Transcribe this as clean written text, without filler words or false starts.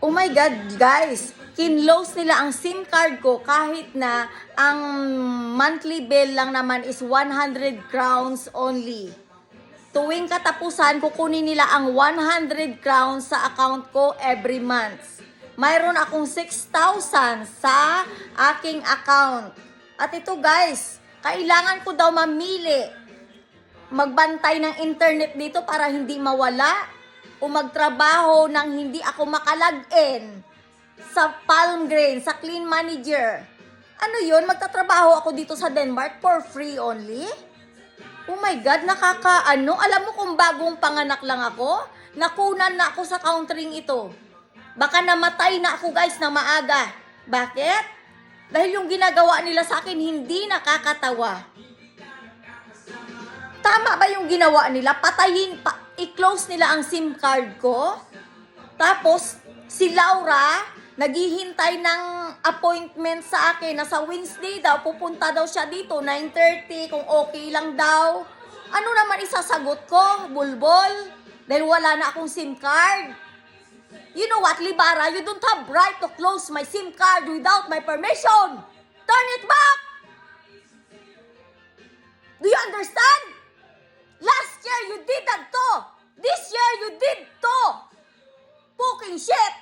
Oh my God, guys! Kinlose nila ang SIM card ko kahit na ang monthly bill lang naman is 100 crowns only. Tuwing katapusan, kukunin nila ang 100 crowns sa account ko every month. Mayroon akong 6,000 sa aking account. At ito guys, kailangan ko daw mamili. Magbantay ng internet dito para hindi mawala o magtrabaho nang hindi ako makalagin sa Palmgrain, sa Clean Manager. Ano yun? Magtatrabaho ako dito sa Denmark for free only? Oh my God, nakakaano. Alam mo kung bagong panganak lang ako, nakunan na ako sa countering ito. Baka namatay na ako guys na maaga. Bakit? Dahil yung ginagawa nila sa akin hindi nakakatawa. Tama ba yung ginawa nila? I-close nila ang SIM card ko. Tapos, si Laura, naghihintay ng appointment sa akin na sa Wednesday daw, pupunta daw siya dito, 9:30, kung okay lang daw. Ano naman isasagot ko? Bulbol? Dahil wala na akong SIM card. You know what, Libara? You don't have right to close my SIM card without my permission. Turn it back! Do you understand? Last year, you did that to. This year, you did to. Fucking shit.